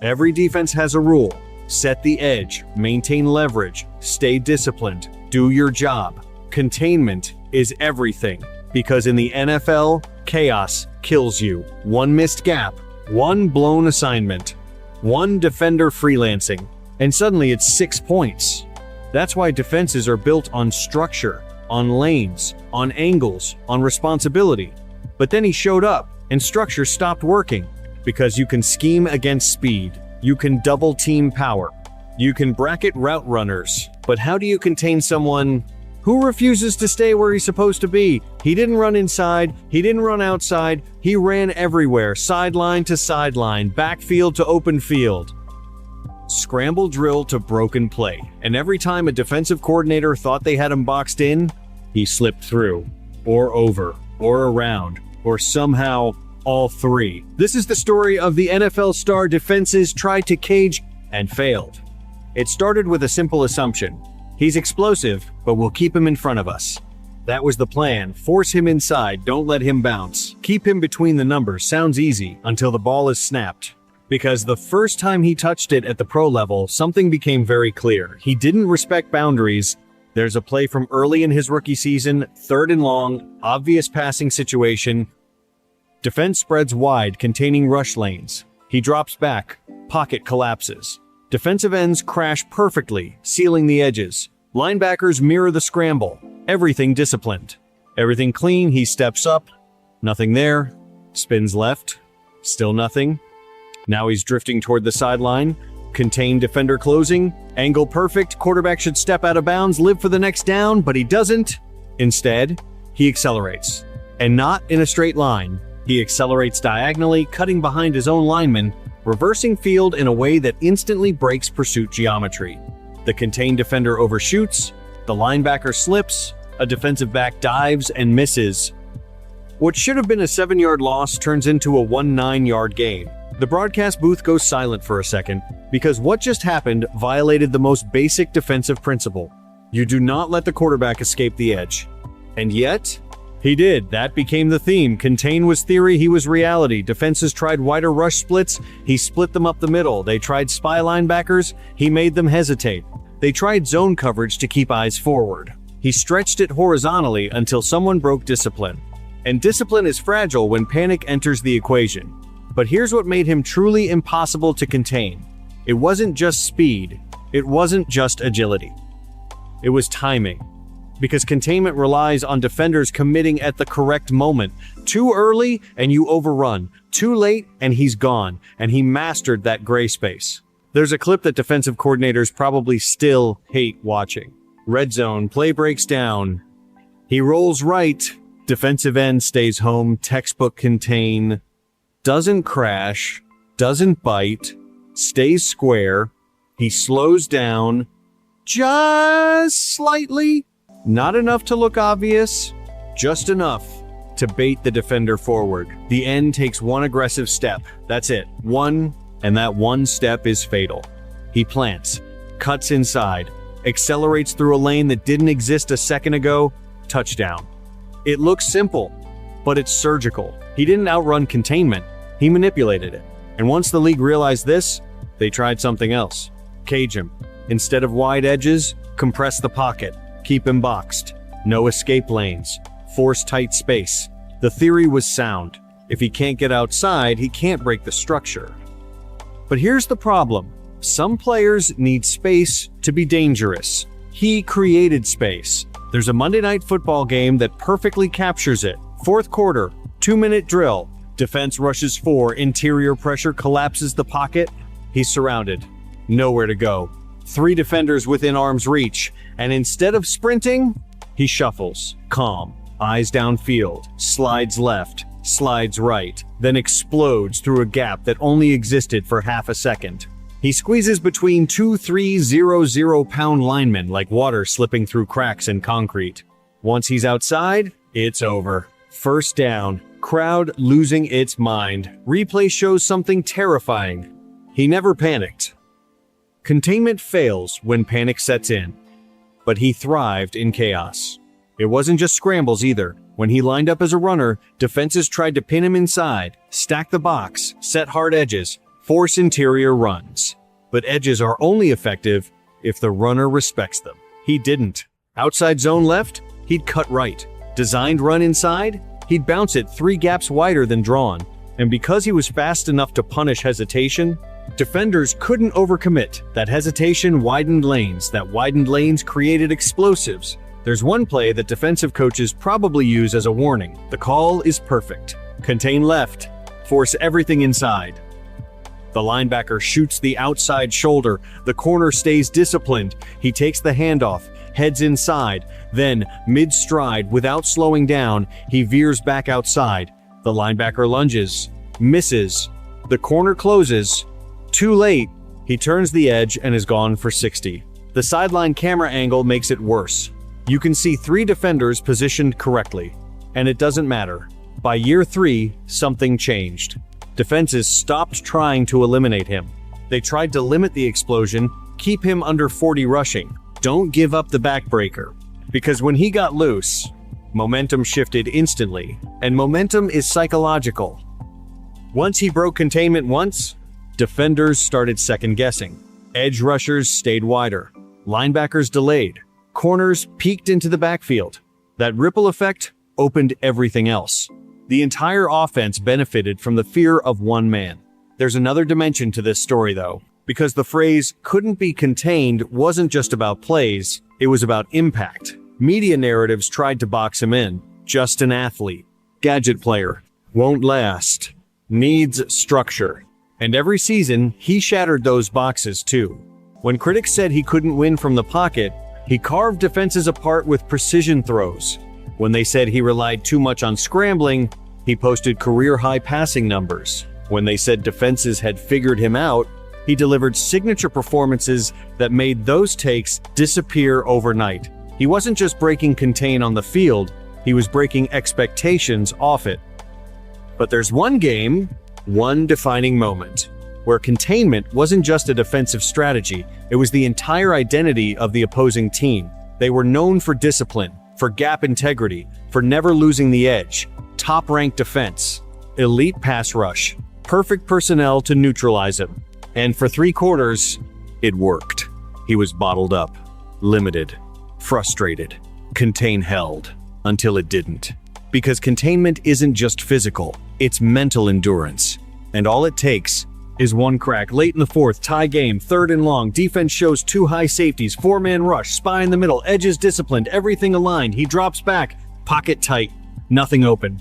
Every defense has a rule. Set the edge, maintain leverage, stay disciplined, do your job. Containment is everything, because in the NFL, chaos kills you. One missed gap, one blown assignment, one defender freelancing, and suddenly it's 6 points. That's why defenses are built on structure, on lanes, on angles, on responsibility. But then he showed up, and structure stopped working, because you can scheme against speed. You can double team power. You can bracket route runners. But how do you contain someone who refuses to stay where he's supposed to be? He didn't run inside. He didn't run outside. He ran everywhere, sideline to sideline, backfield to open field. Scramble drill to broken play. And every time a defensive coordinator thought they had him boxed in, he slipped through, or over, or around, or somehow all three. This is the story of the NFL star defenses tried to cage and failed. It started with a simple assumption. He's explosive, but we'll keep him in front of us. That was the plan. Force him inside, don't let him bounce. Keep him between the numbers, sounds easy, until the ball is snapped. Because the first time he touched it at the pro level, something became very clear. He didn't respect boundaries. There's a play from early in his rookie season, 3rd and long, obvious passing situation. Defense spreads wide, containing rush lanes. He drops back, pocket collapses. Defensive ends crash perfectly, sealing the edges. Linebackers mirror the scramble. Everything disciplined. Everything clean, he steps up. Nothing there. Spins left. Still nothing. Now he's drifting toward the sideline. Contained defender closing. Angle perfect. Quarterback should step out of bounds, live for the next down, but he doesn't. Instead, he accelerates. And not in a straight line. He accelerates diagonally, cutting behind his own lineman, reversing field in a way that instantly breaks pursuit geometry. The contained defender overshoots. The linebacker slips. A defensive back dives and misses. What should have been a 7-yard loss turns into a 9-yard gain. The broadcast booth goes silent for a second, because what just happened violated the most basic defensive principle. You do not let the quarterback escape the edge. And yet, he did. That became the theme. Contain was theory, he was reality. Defenses tried wider rush splits, he split them up the middle. They tried spy linebackers, he made them hesitate. They tried zone coverage to keep eyes forward. He stretched it horizontally until someone broke discipline. And discipline is fragile when panic enters the equation. But here's what made him truly impossible to contain. It wasn't just speed. It wasn't just agility. It was timing. Because containment relies on defenders committing at the correct moment. Too early and you overrun. Too late and he's gone. And he mastered that gray space. There's a clip that defensive coordinators probably still hate watching. Red zone, play breaks down. He rolls right. Defensive end stays home. Textbook contain. Doesn't crash, doesn't bite, stays square. He slows down just slightly, not enough to look obvious, just enough to bait the defender forward. The end takes one aggressive step. That's it. One, and that one step is fatal. He plants, cuts inside, accelerates through a lane that didn't exist a second ago. Touchdown. It looks simple, but it's surgical. He didn't outrun containment, he manipulated it. And once the league realized this, they tried something else. Cage him. Instead of wide edges, compress the pocket. Keep him boxed. No escape lanes. Force tight space. The theory was sound. If he can't get outside, he can't break the structure. But here's the problem. Some players need space to be dangerous. He created space. There's a Monday Night Football game that perfectly captures it. 4th quarter, 2-minute drill. Defense rushes 4, interior pressure collapses the pocket. He's surrounded. Nowhere to go. 3 defenders within arm's reach. And instead of sprinting, he shuffles. Calm. Eyes downfield. Slides left. Slides right. Then explodes through a gap that only existed for half a second. He squeezes between 2 300-pound linemen like water slipping through cracks in concrete. Once he's outside, it's over. First down. Crowd losing its mind. Replay shows something terrifying. He never panicked. Containment fails when panic sets in. But he thrived in chaos. It wasn't just scrambles either. When he lined up as a runner, defenses tried to pin him inside, stack the box, set hard edges. force interior runs. But edges are only effective if the runner respects them. He didn't. Outside zone left, he'd cut right. Designed run inside, he'd bounce it 3 gaps wider than drawn. And because he was fast enough to punish hesitation, defenders couldn't overcommit. That hesitation widened lanes. That widened lanes created explosives. There's one play that defensive coaches probably use as a warning. The call is perfect. Contain left. Force everything inside. The linebacker shoots the outside shoulder. The corner stays disciplined. He takes the handoff, heads inside. Then, mid-stride, without slowing down, he veers back outside. The linebacker lunges. Misses. The corner closes. Too late. He turns the edge and is gone for 60. The sideline camera angle makes it worse. You can see 3 defenders positioned correctly. And it doesn't matter. By year 3, something changed. Defenses stopped trying to eliminate him. They tried to limit the explosion, keep him under 40 rushing. Don't give up the backbreaker. Because when he got loose, momentum shifted instantly. And momentum is psychological. Once he broke containment once, defenders started second-guessing. Edge rushers stayed wider. Linebackers delayed. Corners peeked into the backfield. That ripple effect opened everything else. The entire offense benefited from the fear of one man. There's another dimension to this story, though, because the phrase "couldn't be contained" wasn't just about plays, it was about impact. Media narratives tried to box him in. Just an athlete. Gadget player. Won't last. Needs structure. And every season, he shattered those boxes too. When critics said he couldn't win from the pocket, he carved defenses apart with precision throws. When they said he relied too much on scrambling, he posted career-high passing numbers. When they said defenses had figured him out, he delivered signature performances that made those takes disappear overnight. He wasn't just breaking contain on the field, he was breaking expectations off it. But there's one game, one defining moment, where containment wasn't just a defensive strategy, it was the entire identity of the opposing team. They were known for discipline, for gap integrity, for never losing the edge. Top-ranked defense, elite pass rush, perfect personnel to neutralize him. And for 3 quarters, it worked. He was bottled up, limited, frustrated, contain held, until it didn't. Because containment isn't just physical, it's mental endurance. And all it takes is one crack. Late in the 4th, tie game, 3rd and long. Defense shows 2 high safeties, 4-man rush, spy in the middle, edges disciplined, everything aligned. He drops back, pocket tight, nothing open.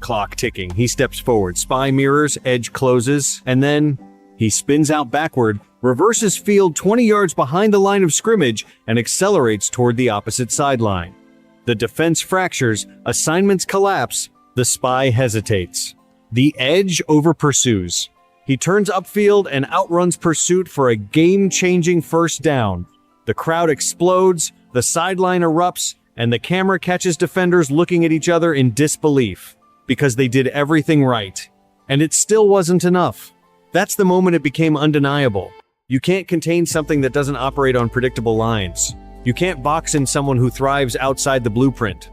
Clock ticking. He steps forward, spy mirrors, edge closes, and then he spins out backward, reverses field 20 yards behind the line of scrimmage, and accelerates toward the opposite sideline. The defense fractures, assignments collapse, the spy hesitates. The edge over-pursues. He turns upfield and outruns pursuit for a game-changing first down. The crowd explodes, the sideline erupts, and the camera catches defenders looking at each other in disbelief. Because they did everything right. And it still wasn't enough. That's the moment it became undeniable. You can't contain something that doesn't operate on predictable lines. You can't box in someone who thrives outside the blueprint.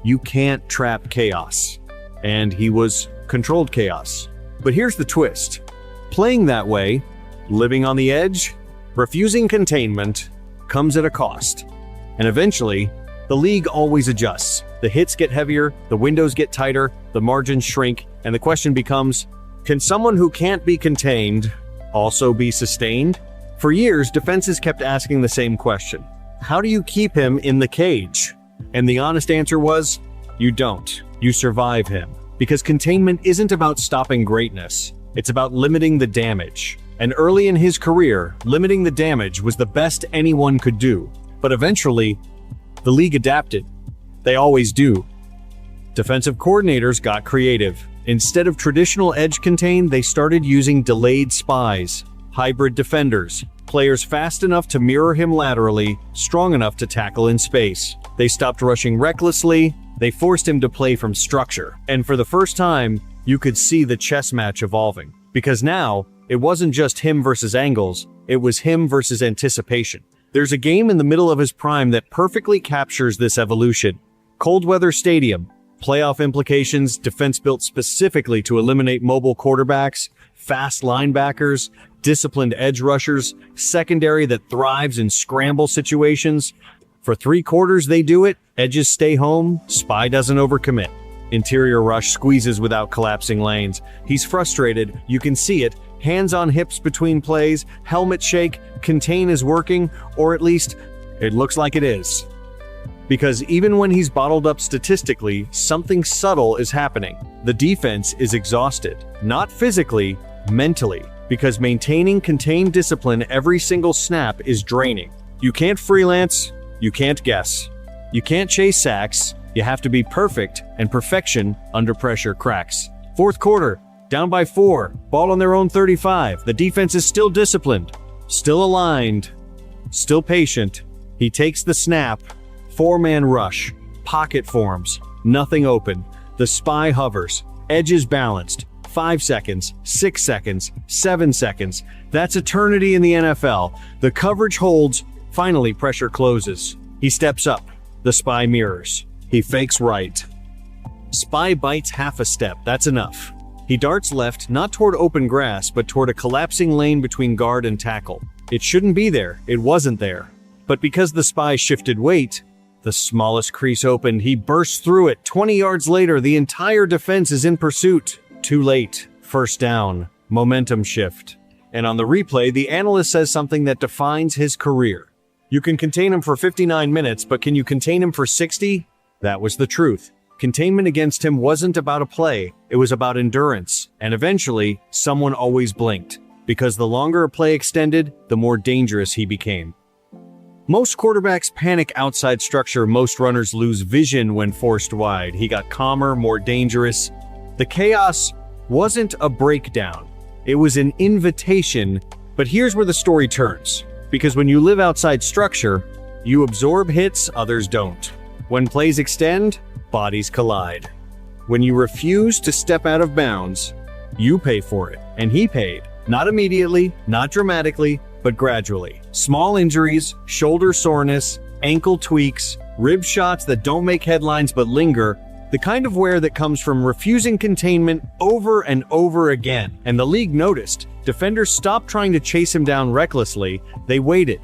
You can't trap chaos. And he was controlled chaos. But here's the twist. Playing that way, living on the edge, refusing containment, comes at a cost. And eventually, the league always adjusts. The hits get heavier, the windows get tighter, the margins shrink, and the question becomes, can someone who can't be contained also be sustained? For years, defenses kept asking the same question. How do you keep him in the cage? And the honest answer was, you don't. You survive him. Because containment isn't about stopping greatness. It's about limiting the damage. And early in his career, limiting the damage was the best anyone could do. But eventually, the league adapted. They always do. Defensive coordinators got creative. Instead of traditional edge contain, they started using delayed spies, hybrid defenders, players fast enough to mirror him laterally, strong enough to tackle in space. They stopped rushing recklessly. They forced him to play from structure. And for the first time, you could see the chess match evolving. Because now, it wasn't just him versus angles, it was him versus anticipation. There's a game in the middle of his prime that perfectly captures this evolution. Cold weather stadium, playoff implications, defense built specifically to eliminate mobile quarterbacks, fast linebackers, disciplined edge rushers, secondary that thrives in scramble situations. For 3/4 they do it, edges stay home, spy doesn't overcommit. Interior rush squeezes without collapsing lanes. He's frustrated, you can see it, hands on hips between plays, helmet shake, contain is working, or at least, it looks like it is. Because even when he's bottled up statistically, something subtle is happening. The defense is exhausted. Not physically, mentally. Because maintaining contained discipline every single snap is draining. You can't freelance, you can't guess. You can't chase sacks, you have to be perfect, and perfection under pressure cracks. 4th quarter, down by 4, ball on their own 35. The defense is still disciplined, still aligned, still patient. He takes the snap, 4-man rush, pocket forms, nothing open. The spy hovers, edges balanced, 5 seconds, 6 seconds, 7 seconds. That's eternity in the NFL. The coverage holds, finally pressure closes. He steps up, the spy mirrors. He fakes right. Spy bites half a step, that's enough. He darts left, not toward open grass, but toward a collapsing lane between guard and tackle. It shouldn't be there, it wasn't there. But because the spy shifted weight, the smallest crease opened, he bursts through it. 20 yards later, the entire defense is in pursuit. Too late. First down. Momentum shift. And on the replay, the analyst says something that defines his career. You can contain him for 59 minutes, but can you contain him for 60? That was the truth. Containment against him wasn't about a play, it was about endurance. And eventually, someone always blinked. Because the longer a play extended, the more dangerous he became. Most quarterbacks panic outside structure, most runners lose vision when forced wide. He got calmer, more dangerous. The chaos wasn't a breakdown, it was an invitation. But here's where the story turns. Because when you live outside structure, you absorb hits others don't. When plays extend, bodies collide. When you refuse to step out of bounds, you pay for it. And he paid. Not immediately, not dramatically, but gradually. Small injuries, shoulder soreness, ankle tweaks, rib shots that don't make headlines but linger. The kind of wear that comes from refusing containment over and over again. And the league noticed. Defenders stopped trying to chase him down recklessly. They waited.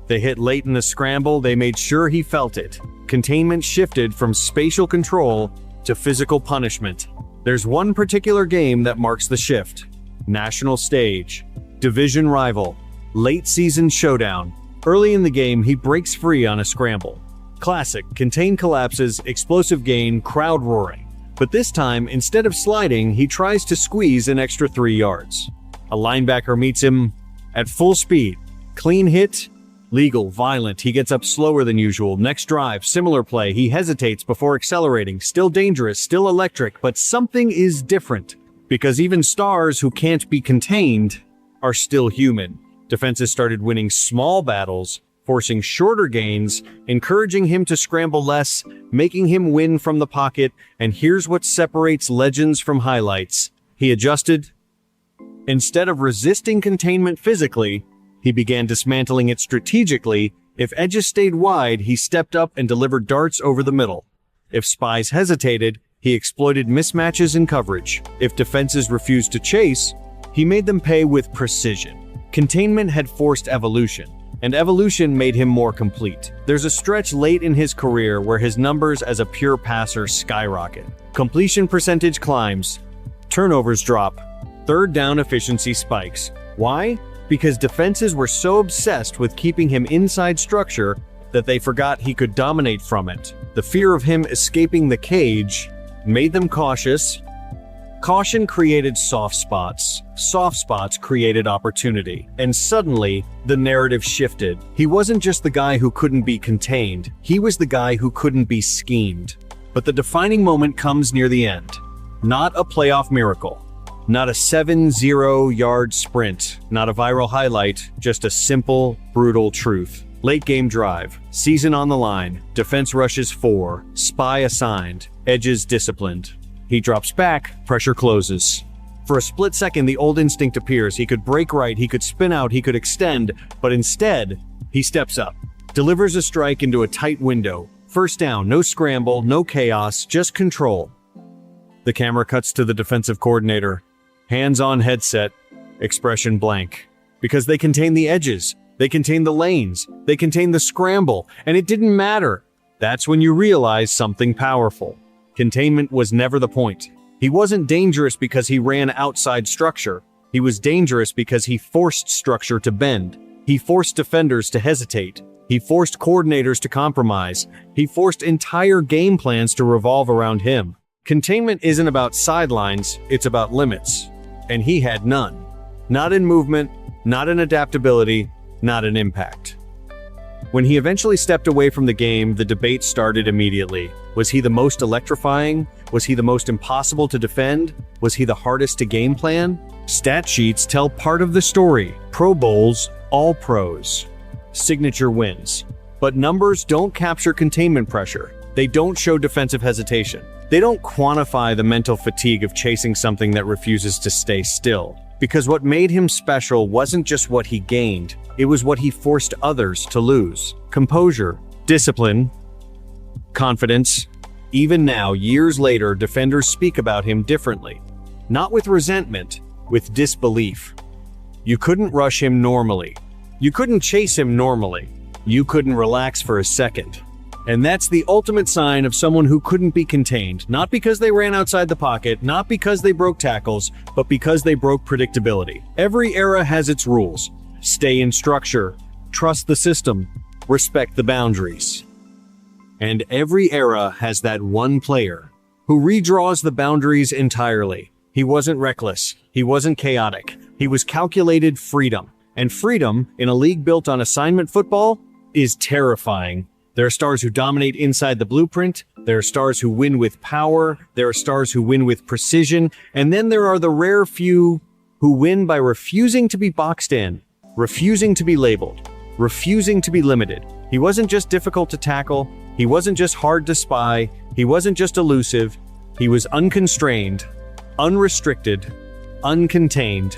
They hit late in the scramble. They made sure he felt it. Containment shifted from spatial control to physical punishment. There's one particular game that marks the shift. National stage. Division rival. Late season showdown. Early in the game, he breaks free on a scramble. Classic, contain collapses, explosive gain, crowd roaring. But this time, instead of sliding, he tries to squeeze an extra 3 yards. A linebacker meets him at full speed. Clean hit, legal, violent. He gets up slower than usual. Next drive, similar play. He hesitates before accelerating. Still dangerous, still electric, but something is different. Because even stars who can't be contained are still human. Defenses started winning small battles, forcing shorter gains, encouraging him to scramble less, making him win from the pocket. And here's what separates legends from highlights. He adjusted. Instead of resisting containment physically, he began dismantling it strategically. If edges stayed wide, he stepped up and delivered darts over the middle. If spies hesitated, he exploited mismatches in coverage. If defenses refused to chase, he made them pay with precision. Containment had forced evolution, and evolution made him more complete. There's a stretch late in his career where his numbers as a pure passer skyrocket. Completion percentage climbs, turnovers drop, third down efficiency spikes. Why? Because defenses were so obsessed with keeping him inside structure that they forgot he could dominate from it. The fear of him escaping the cage made them cautious. Caution created soft spots. Soft spots created opportunity. And suddenly, the narrative shifted. He wasn't just the guy who couldn't be contained. He was the guy who couldn't be schemed. But the defining moment comes near the end. Not a playoff miracle. Not a 7-0-yard sprint. Not a viral highlight. Just a simple, brutal truth. Late game drive. Season on the line. Defense rushes 4. Spy assigned. Edges disciplined. He drops back, pressure closes. For a split second, the old instinct appears. He could break right, he could spin out, he could extend, but instead, he steps up, delivers a strike into a tight window. First down, no scramble, no chaos, just control. The camera cuts to the defensive coordinator. Hands-on headset, expression blank. Because they contain the edges, they contain the lanes, they contain the scramble, and it didn't matter. That's when you realize something powerful. Containment was never the point. He wasn't dangerous because he ran outside structure. He was dangerous because he forced structure to bend. He forced defenders to hesitate. He forced coordinators to compromise. He forced entire game plans to revolve around him. Containment isn't about sidelines, it's about limits. And he had none. Not in movement, not in adaptability, not in impact. When he eventually stepped away from the game, the debate started immediately. Was he the most electrifying? Was he the most impossible to defend? Was he the hardest to game plan? Stat sheets tell part of the story. Pro Bowls, all pros. Signature wins. But numbers don't capture containment pressure. They don't show defensive hesitation. They don't quantify the mental fatigue of chasing something that refuses to stay still. Because what made him special wasn't just what he gained, it was what he forced others to lose. Composure, discipline, confidence. Even now, years later, defenders speak about him differently. Not with resentment, with disbelief. You couldn't rush him normally. You couldn't chase him normally. You couldn't relax for a second. And that's the ultimate sign of someone who couldn't be contained, not because they ran outside the pocket, not because they broke tackles, but because they broke predictability. Every era has its rules. Stay in structure, trust the system, respect the boundaries. And every era has that one player who redraws the boundaries entirely. He wasn't reckless. He wasn't chaotic. He was calculated freedom. And freedom, in a league built on assignment football, is terrifying. There are stars who dominate inside the blueprint. There are stars who win with power. There are stars who win with precision. And then there are the rare few who win by refusing to be boxed in, refusing to be labeled, refusing to be limited. He wasn't just difficult to tackle. He wasn't just hard to spy. He wasn't just elusive. He was unconstrained, unrestricted, uncontained.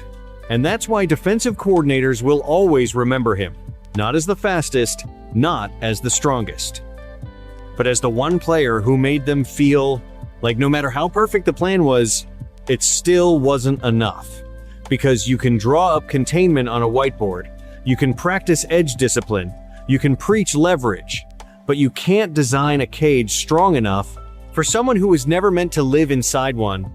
And that's why defensive coordinators will always remember him. Not as the fastest, not as the strongest, but as the one player who made them feel like no matter how perfect the plan was, it still wasn't enough. Because you can draw up containment on a whiteboard, you can practice edge discipline, you can preach leverage, but you can't design a cage strong enough for someone who was never meant to live inside one